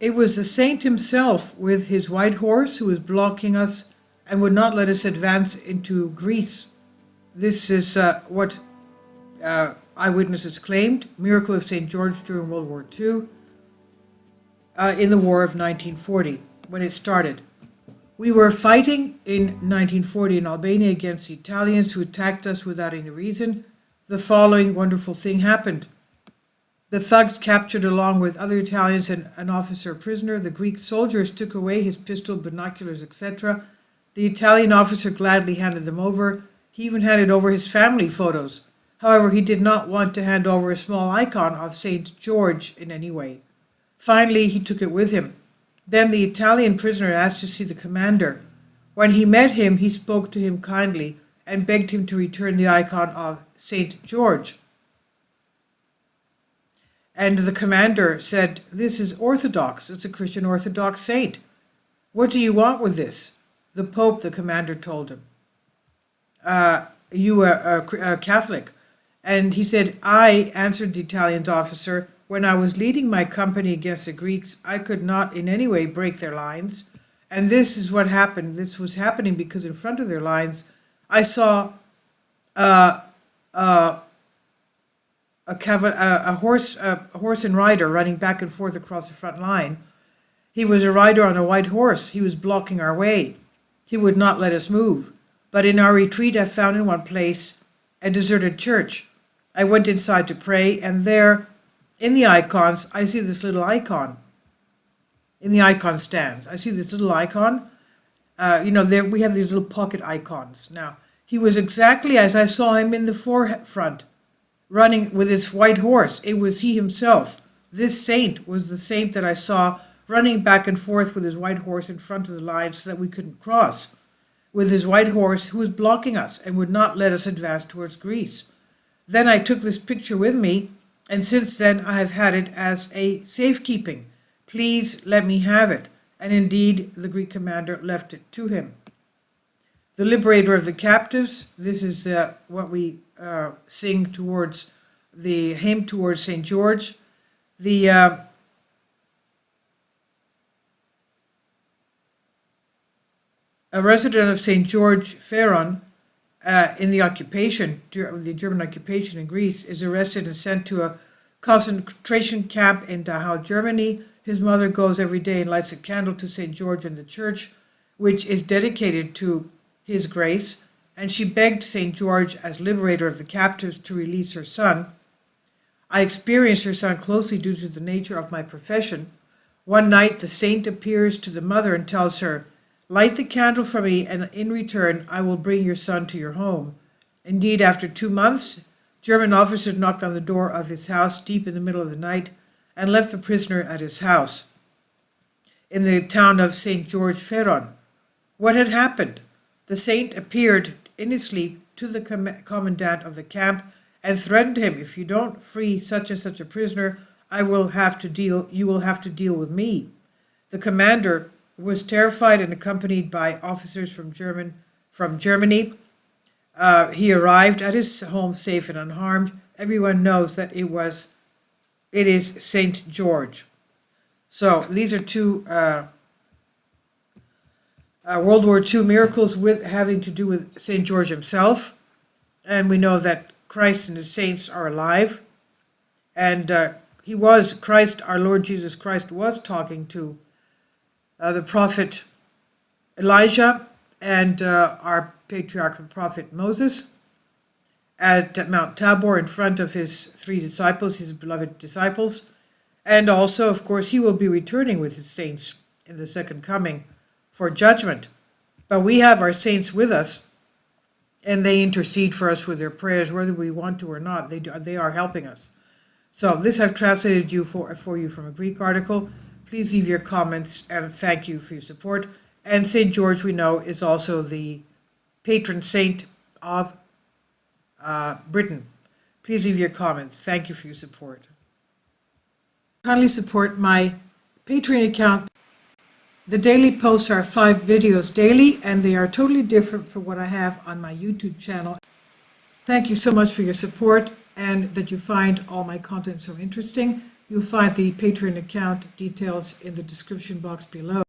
it was the saint himself with his white horse who was blocking us and would not let us advance into Greece. This is what eyewitnesses claimed. Miracle of St. George during World War II, in the War of 1940, when it started. We were fighting in 1940 in Albania against the Italians who attacked us without any reason. The following wonderful thing happened. The thugs captured, along with other Italians, an officer prisoner. The Greek soldiers took away his pistol, binoculars, etc. The Italian officer gladly handed them over. He even handed over his family photos. However, he did not want to hand over a small icon of St. George in any way. Finally, he took it with him. Then the Italian prisoner asked to see the commander. When he met him, he spoke to him kindly and begged him to return the icon of St. George. And the commander said, "This is Orthodox. It's a Christian Orthodox saint. What do you want with this?" The Pope, the commander, told him, "You are a Catholic." And he said, "I," answered the Italian officer, "when I was leading my company against the Greeks, I could not in any way break their lines. And this is what happened. This was happening because in front of their lines, I saw a horse and rider running back and forth across the front line. He was a rider on a white horse. He was blocking our way. He would not let us move. But in our retreat, I found in one place a deserted church. I went inside to pray, and there, in the icons, I see this little icon. In the icon stands, I see this little icon. There we have these little pocket icons. Now, he was exactly as I saw him in the forefront, running with his white horse. It was he himself. This saint was the saint that I saw running back and forth with his white horse in front of the line so that we couldn't cross, with his white horse who was blocking us and would not let us advance towards Greece. Then I took this picture with me, and since then I have had it as a safekeeping. Please let me have it." And indeed, the Greek commander left it to him. The liberator of the captives, this is what we sing towards the hymn towards St. George. A resident of St. George Feron in the German occupation in Greece, is arrested and sent to a concentration camp in Dachau, Germany. His mother goes every day and lights a candle to St. George in the church, which is dedicated to his grace, and she begged St. George, as liberator of the captives, to release her son. I experienced her son closely due to the nature of my profession. One night the saint appears to the mother and tells her, "Light the candle for me, and in return I will bring your son to your home." Indeed, after 2 months, German officers knocked on the door of his house deep in the middle of the night and left the prisoner at his house in the town of St. George Feron. What had happened? The saint appeared in his sleep to the commandant of the camp and threatened him, "If you don't free such and such a prisoner, you will have to deal with me." The commander was terrified and accompanied by officers from Germany. He arrived at his home safe and unharmed. Everyone knows that it is St. George. So these are two World War II miracles having to do with St. George himself. And we know that Christ and his saints are alive. And Christ, our Lord Jesus Christ, was talking to the prophet Elijah and our patriarch and prophet Moses at Mount Tabor in front of his 3 disciples, his beloved disciples. And also, of course, he will be returning with his saints in the second coming for judgment. But we have our saints with us, and they intercede for us with their prayers, whether we want to or not. They are helping us. So this I've translated for you from a Greek article. Please leave your comments, and thank you for your support. And St. George, we know, is also the patron saint of Britain. Please leave your comments. Thank you for your support. Kindly support my Patreon account. The daily posts are 5 videos daily, and they are totally different from what I have on my YouTube channel. Thank you so much for your support and that you find all my content so interesting. You'll find the Patreon account details in the description box below.